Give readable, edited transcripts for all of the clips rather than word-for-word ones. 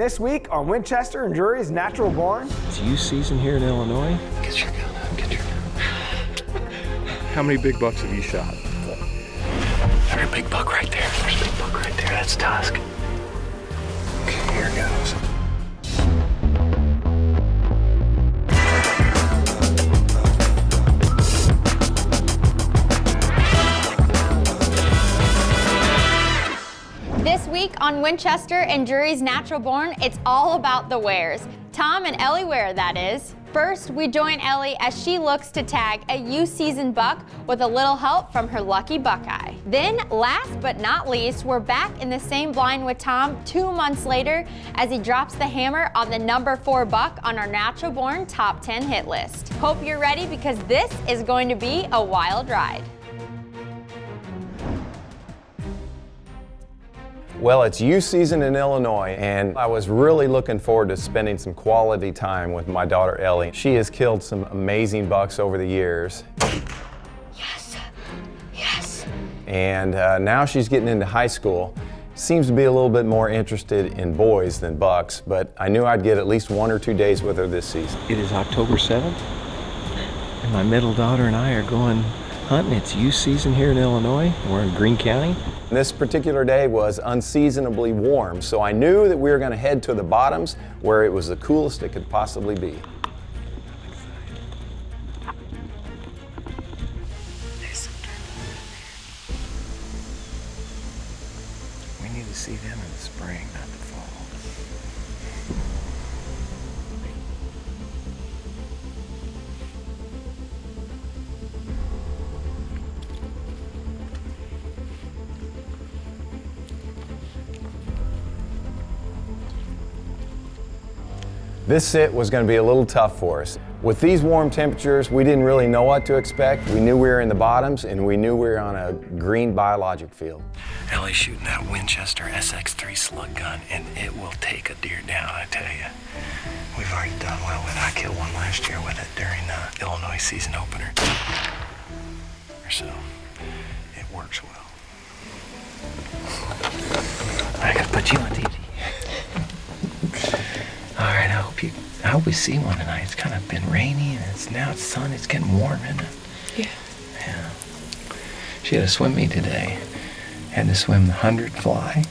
This week on Winchester and Drury's Natural Barn. It's youth season here in Illinois. Get your gun up, get your gun. How many big bucks have you shot? There's a big buck right there. There's a big buck right there. That's tusk. Okay, here goes. This week on Winchester and Drury's Natural Born, it's all about the Wares. Tom and Elle Ware, that is. First, we join Ellie as she looks to tag a youth season buck with a little help from her lucky buckeye. Then, last but not least, we're back in the same blind with Tom 2 months later as he drops the hammer on the number 4 buck on our Natural Born Top 10 hit list. Hope you're ready because this is going to be a wild ride. Well, it's youth season in Illinois, and I was really looking forward to spending some quality time with my daughter Ellie. She has killed some amazing bucks over the years. Yes, yes. And now she's getting into high school. Seems to be a little bit more interested in boys than bucks, but I knew I'd get at least 1 or 2 days with her this season. It is October 7th, and my middle daughter and I are going hunting. It's youth season here in Illinois. We're in Greene County. This particular day was unseasonably warm, so I knew that we were going to head to the bottoms where it was the coolest it could possibly be. We need to see them in the spring, not the fall. This sit was going to be a little tough for us. With these warm temperatures, we didn't really know what to expect. We knew we were in the bottoms, and we knew we were on a green biologic field. Ellie's shooting that Winchester SX3 slug gun, and it will take a deer down, I tell you. We've already done well with it. I killed one last year with it during the Illinois season opener. Or so. It works well. I gotta put you on TV. All right, I hope we see one tonight. It's kind of been rainy, and now it's sun. It's getting warm, isn't it? Yeah. Yeah. She had a swim meet today. Had to swim the 100 fly,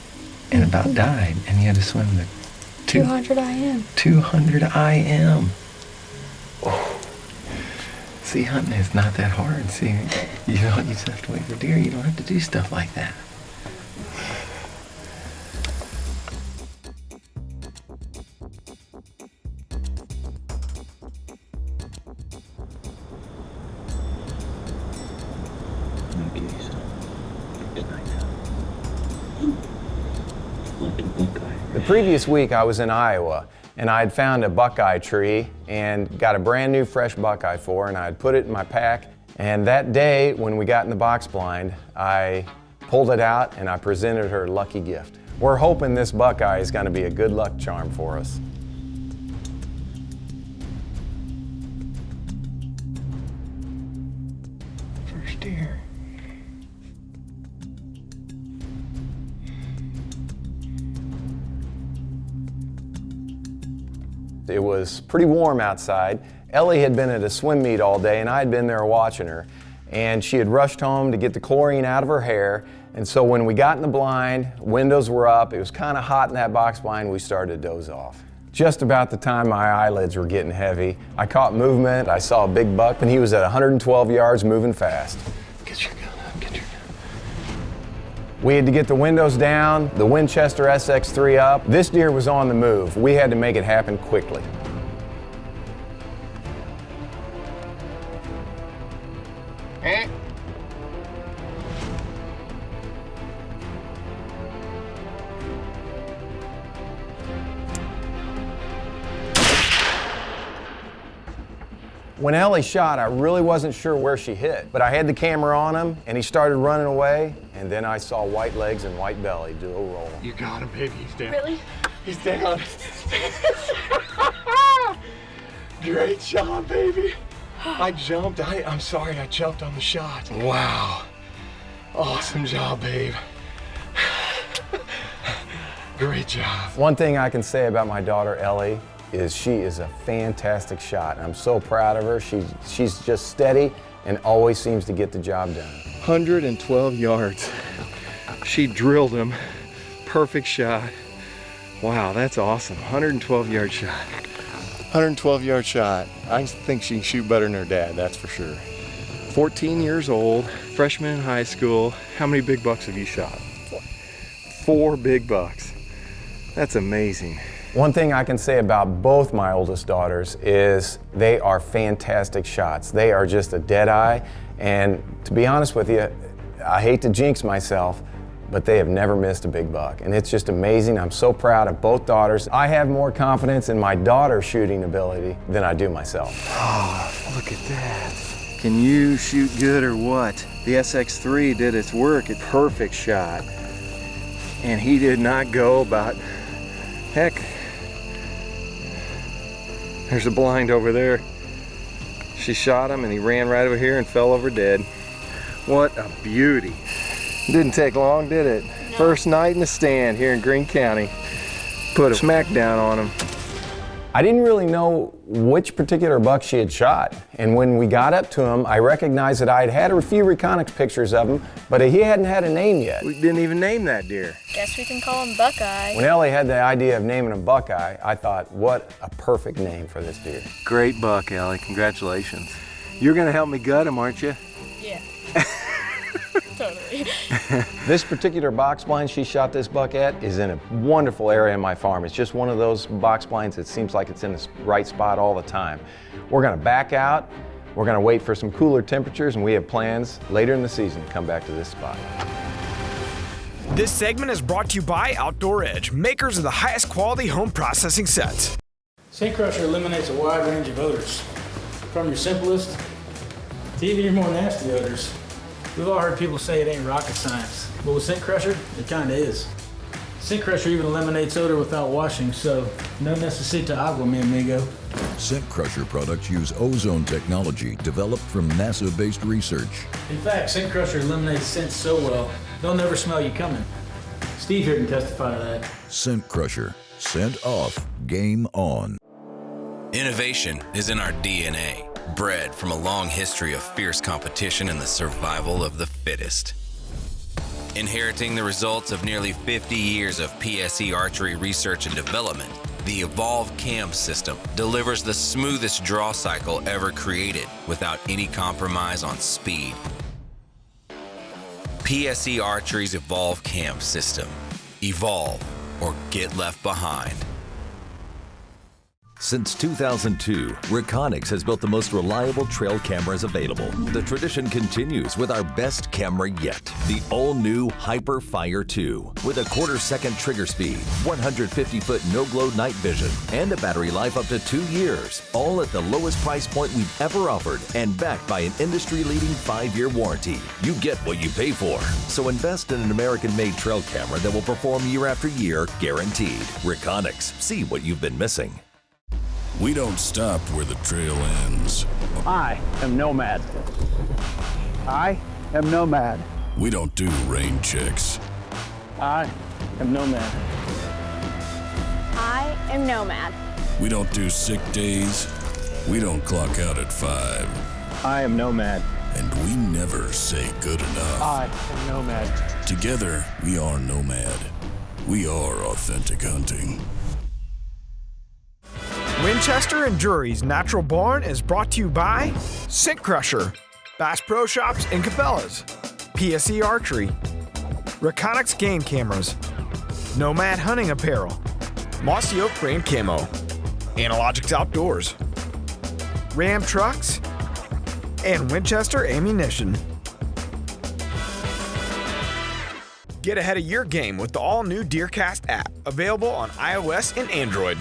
and about died. And you had to swim the 200 IM. 200 IM. Oh. See, hunting is not that hard. See, you just have to wait for deer. You don't have to do stuff like that. The previous week I was in Iowa, and I had found a buckeye tree and got a brand new fresh buckeye for her, and I had put it in my pack. And that day when we got in the box blind, I pulled it out and I presented her a lucky gift. We're hoping this buckeye is going to be a good luck charm for us. First deer. It was pretty warm outside. Ellie had been at a swim meet all day, and I had been there watching her. And she had rushed home to get the chlorine out of her hair. And so when we got in the blind, windows were up, it was kind of hot in that box blind, we started to doze off. Just about the time my eyelids were getting heavy, I caught movement. I saw a big buck, and he was at 112 yards moving fast. Get your gun up, get your gun. We had to get the windows down, the Winchester SX3 up. This deer was on the move. We had to make it happen quickly. When Ellie shot, I really wasn't sure where she hit, but I had the camera on him, and he started running away, and then I saw white legs and white belly do a roll. You got him, baby. He's down. Really? He's down. Great shot, baby. I jumped. I'm sorry, I jumped on the shot. Wow. Awesome job, babe. Great job. One thing I can say about my daughter Ellie is she is a fantastic shot. I'm so proud of her. She's just steady and always seems to get the job done. 112 yards. She drilled him. Perfect shot. Wow, that's awesome. 112-yard shot. 112-yard shot. I think she can shoot better than her dad, that's for sure. 14 years old, freshman in high school. How many big bucks have you shot? 4 big bucks. That's amazing. One thing I can say about both my oldest daughters is they are fantastic shots. They are just a dead eye, and to be honest with you, I hate to jinx myself, but they have never missed a big buck, and it's just amazing. I'm so proud of both daughters. I have more confidence in my daughter's shooting ability than I do myself. Oh, look at that. Can you shoot good or what? The SX3 did its work, a perfect shot, and he did not go about, heck, there's a blind over there. She shot him and he ran right over here and fell over dead. What a beauty. Didn't take long, did it? No. First night in the stand here in Greene County. Put a smack down on him. I didn't really know which particular buck she had shot, and when we got up to him, I recognized that I had had a few Reconyx pictures of him, but he hadn't had a name yet. We didn't even name that deer. Guess we can call him Buckeye. When Ellie had the idea of naming him Buckeye, I thought, what a perfect name for this deer. Great buck, Ellie. Congratulations. You're gonna help me gut him, aren't you? Yeah. Totally. This particular box blind she shot this buck at is in a wonderful area in my farm. It's just one of those box blinds that seems like it's in the right spot all the time. We're gonna back out, we're gonna wait for some cooler temperatures, and we have plans later in the season to come back to this spot. This segment is brought to you by Outdoor Edge, makers of the highest quality home processing sets. Scent Crusher eliminates a wide range of odors, from your simplest to even your more nasty odors. We've all heard people say it ain't rocket science, but with Scent Crusher, it kinda is. Scent Crusher even eliminates odor without washing, so no necesita agua, mi amigo. Scent Crusher products use ozone technology developed from NASA-based research. In fact, Scent Crusher eliminates scents so well, they'll never smell you coming. Steve here can testify to that. Scent Crusher. Scent off, game on. Innovation is in our DNA, bred from a long history of fierce competition and the survival of the fittest. Inheriting the results of nearly 50 years of PSE archery research and development, the Evolve Cam system delivers the smoothest draw cycle ever created without any compromise on speed. PSE Archery's Evolve Cam system. Evolve or get left behind. Since 2002, Reconyx has built the most reliable trail cameras available. The tradition continues with our best camera yet, the all-new HyperFire 2. With a quarter-second trigger speed, 150-foot no-glow night vision, and a battery life up to 2 years, all at the lowest price point we've ever offered and backed by an industry-leading 5-year warranty. You get what you pay for. So invest in an American-made trail camera that will perform year after year, guaranteed. Reconyx, see what you've been missing. We don't stop where the trail ends. I am Nomad. I am Nomad. We don't do rain checks. I am Nomad. I am Nomad. We don't do sick days. We don't clock out at 5. I am Nomad. And we never say good enough. I am Nomad. Together, we are Nomad. We are authentic hunting. Winchester and Drury's Natural Barn is brought to you by Scent Crusher, Bass Pro Shops and Cabela's, PSE Archery, Reconyx Game Cameras, Nomad Hunting Apparel, Mossy Oak Brand Camo, Analogics Outdoors, Ram Trucks, and Winchester Ammunition. Get ahead of your game with the all-new DeerCast app, available on iOS and Android.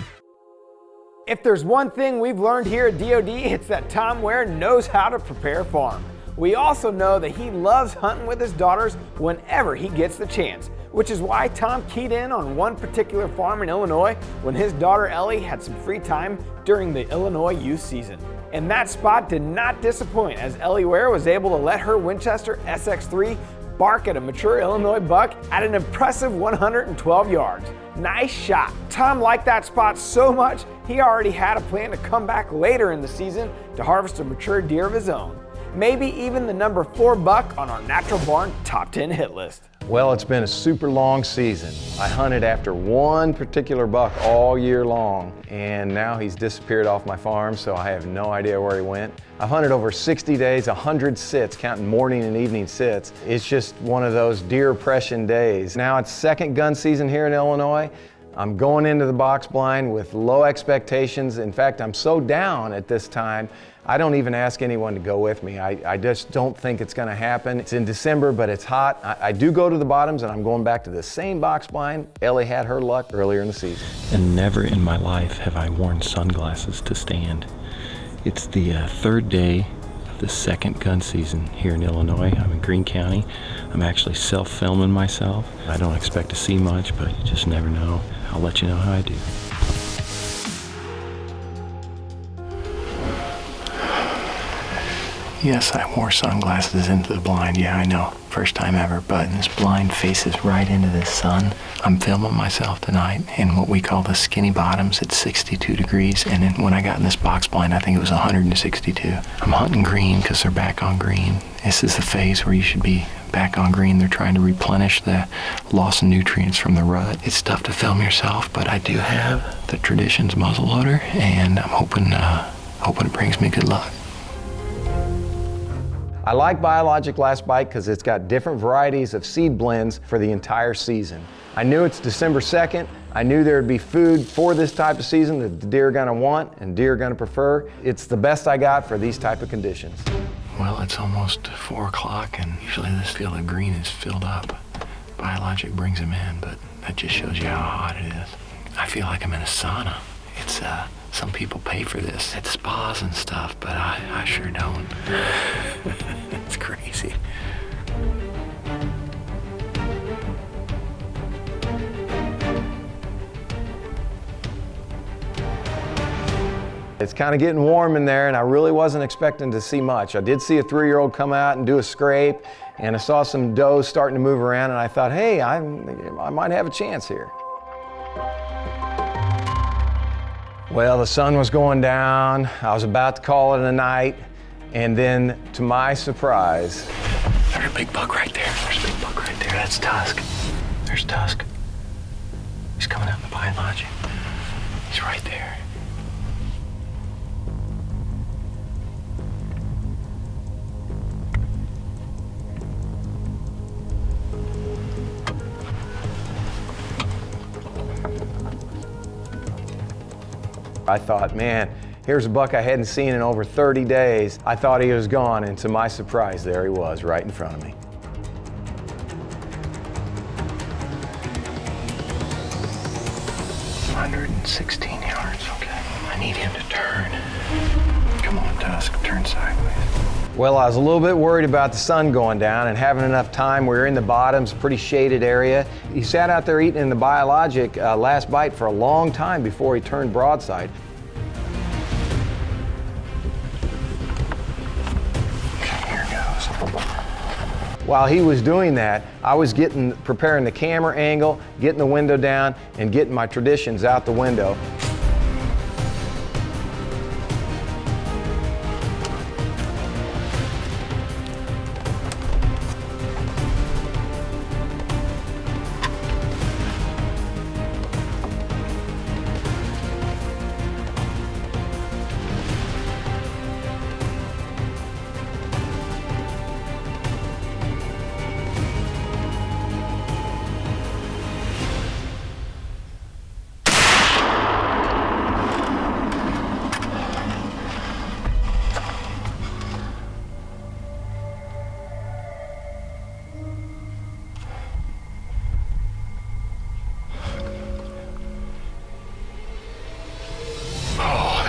If there's one thing we've learned here at DoD, it's that Tom Ware knows how to prepare a farm. We also know that he loves hunting with his daughters whenever he gets the chance, which is why Tom keyed in on one particular farm in Illinois when his daughter Ellie had some free time during the Illinois youth season. And that spot did not disappoint, as Elle Ware was able to let her Winchester SX3 bark at a mature Illinois buck at an impressive 112 yards. Nice shot. Tom liked that spot so much, he already had a plan to come back later in the season to harvest a mature deer of his own. Maybe even the number 4 buck on our Natural Barn Top 10 hit list. Well, it's been a super long season. I hunted after one particular buck all year long, and now he's disappeared off my farm, so I have no idea where he went. I've hunted over 60 days, 100 sits, counting morning and evening sits. It's just one of those deer oppression days. Now it's second gun season here in Illinois. I'm going into the box blind with low expectations. In fact, I'm so down at this time, I don't even ask anyone to go with me. I just don't think it's gonna happen. It's in December, but it's hot. I do go to the bottoms, and I'm going back to the same box blind Ellie had her luck earlier in the season. And never in my life have I worn sunglasses to stand. It's the third day of the second gun season here in Illinois. I'm in Greene County. I'm actually self-filming myself. I don't expect to see much, but you just never know. I'll let you know how I do. Yes, I wore sunglasses into the blind. Yeah, I know. First time ever, but this blind faces right into the sun. I'm filming myself tonight in what we call the skinny bottoms at 62 degrees. And then when I got in this box blind, I think it was 162. I'm hunting green because they're back on green. This is the phase where you should be back on green. They're trying to replenish the loss of nutrients from the rut. It's tough to film yourself, but I do have the Traditions muzzleloader, and I'm hoping it brings me good luck. I like Biologic Last Bite because it's got different varieties of seed blends for the entire season. I knew it's December 2nd. I knew there would be food for this type of season that the deer are gonna want and deer are gonna prefer. It's the best I got for these type of conditions. Well, it's almost 4 o'clock, and usually this field of green is filled up. Biologic brings them in, but that just shows you how hot it is. I feel like I'm in a sauna. It's some people pay for this at spas and stuff, but I sure don't. It's crazy. It's kind of getting warm in there, and I really wasn't expecting to see much. I did see a 3-year-old come out and do a scrape, and I saw some does starting to move around, and I thought, hey, I might have a chance here. Well, the sun was going down. I was about to call it a night, and then, to my surprise, there's a big buck right there. There's a big buck right there. That's Tusk. There's Tusk. He's coming out in the Biologic. He's right there. I thought, man, here's a buck I hadn't seen in over 30 days. I thought he was gone, and to my surprise, there he was, right in front of me. $116 yards, okay. I need him to turn. Come on, Tusk, turn sideways. Well, I was a little bit worried about the sun going down and having enough time. We were in the bottoms, pretty shaded area. He sat out there eating in the Biologic Last Bite for a long time before he turned broadside. Okay, here goes. While he was doing that, I was preparing the camera angle, getting the window down, and getting my Traditions out the window.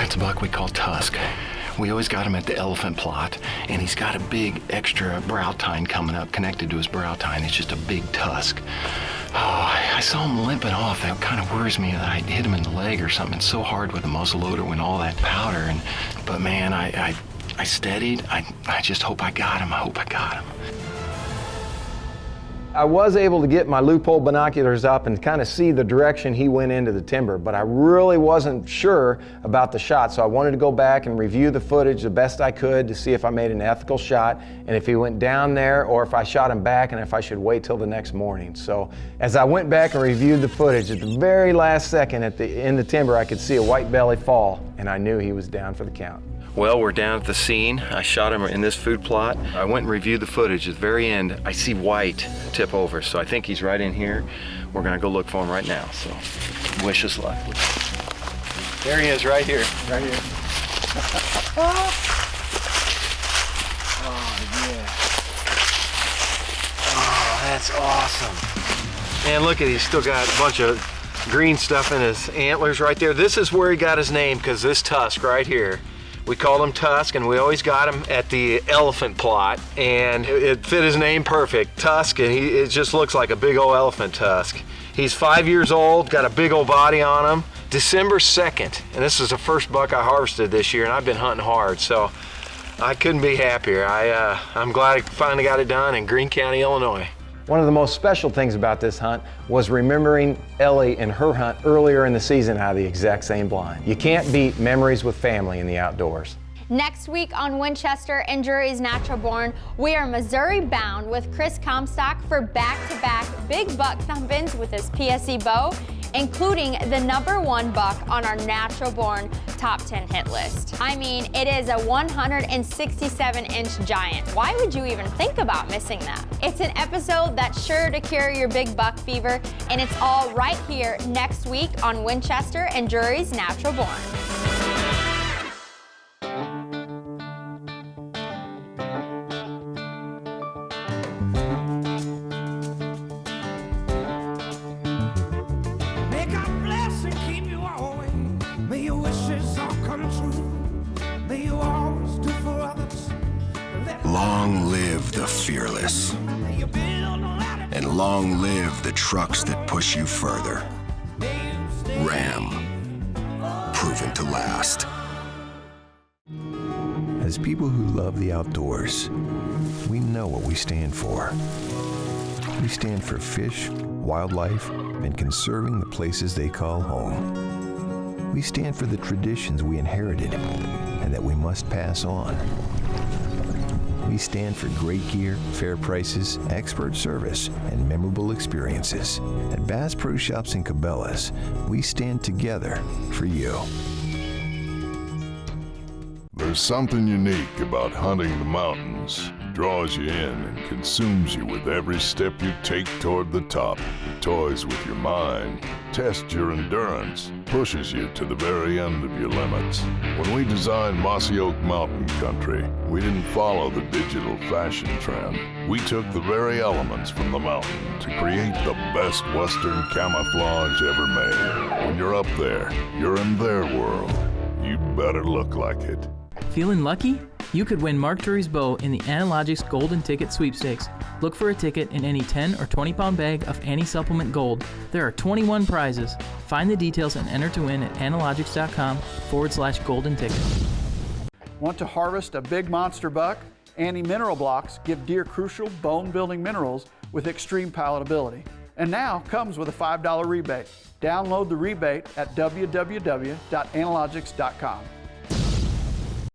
That's a buck we call Tusk. We always got him at the elephant plot, and he's got a big extra brow tine coming up connected to his brow tine. It's just a big tusk. Oh, I saw him limping off. That kind of worries me that I hit him in the leg or something. It's so hard with a muzzle loader when all that powder. But man, I steadied. I just hope I got him. I hope I got him. I was able to get my loophole binoculars up and kind of see the direction he went into the timber, but I really wasn't sure about the shot, so I wanted to go back and review the footage the best I could to see if I made an ethical shot and if he went down there or if I shot him back and if I should wait till the next morning. So as I went back and reviewed the footage, at the very last second in the timber, I could see a white belly fall, and I knew he was down for the count. Well, we're down at the scene. I shot him in this food plot. I went and reviewed the footage. At the very end, I see white tip over, so I think he's right in here. We're gonna go look for him right now, so wish us luck. There he is, right here. Right here. Oh, yeah. Oh, that's awesome. And look at, he's still got a bunch of green stuff in his antlers right there. This is where he got his name, because this tusk right here, we called him Tusk, and we always got him at the elephant plot, and it fit his name perfect, Tusk, and it just looks like a big old elephant tusk. He's 5 years old, got a big old body on him. December 2nd, and this is the first buck I harvested this year, and I've been hunting hard, so I couldn't be happier. I'm glad I finally got it done in Greene County, Illinois. One of the most special things about this hunt was remembering Ellie and her hunt earlier in the season out of the exact same blind. You can't beat memories with family in the outdoors. Next week on Winchester and Drury's Natural Born, we are Missouri bound with Chris Comstock for back-to-back big buck thumpins with his PSE bow, including the #1 buck on our Natural Born top 10 hit list. I mean, it is a 167-inch giant. Why would you even think about missing that? It's an episode that's sure to cure your big buck fever, and it's all right here next week on Winchester and Drury's Natural Born. Long live the fearless. And long live the trucks that push you further. Ram. Proven to last. As people who love the outdoors, we know what we stand for. We stand for fish, wildlife, and conserving the places they call home. We stand for the traditions we inherited and that we must pass on. We stand for great gear, fair prices, expert service, and memorable experiences. At Bass Pro Shops and Cabela's, we stand together for you. There's something unique about hunting the mountains. It draws you in and consumes you with every step you take toward the top. It toys with your mind, tests your endurance, pushes you to the very end of your limits. When we designed Mossy Oak Mountain Country, we didn't follow the digital fashion trend. We took the very elements from the mountain to create the best Western camouflage ever made. When you're up there, you're in their world. You better look like it. Feeling lucky? You could win Mark Drury's bow in the Analogics Golden Ticket Sweepstakes. Look for a ticket in any 10 or 20 pound bag of Anti-Supplement Gold. There are 21 prizes. Find the details and enter to win at analogics.com/golden ticket. Want to harvest a big monster buck? Anti-mineral blocks give deer crucial bone-building minerals with extreme palatability. And now comes with a $5 rebate. Download the rebate at www.analogics.com.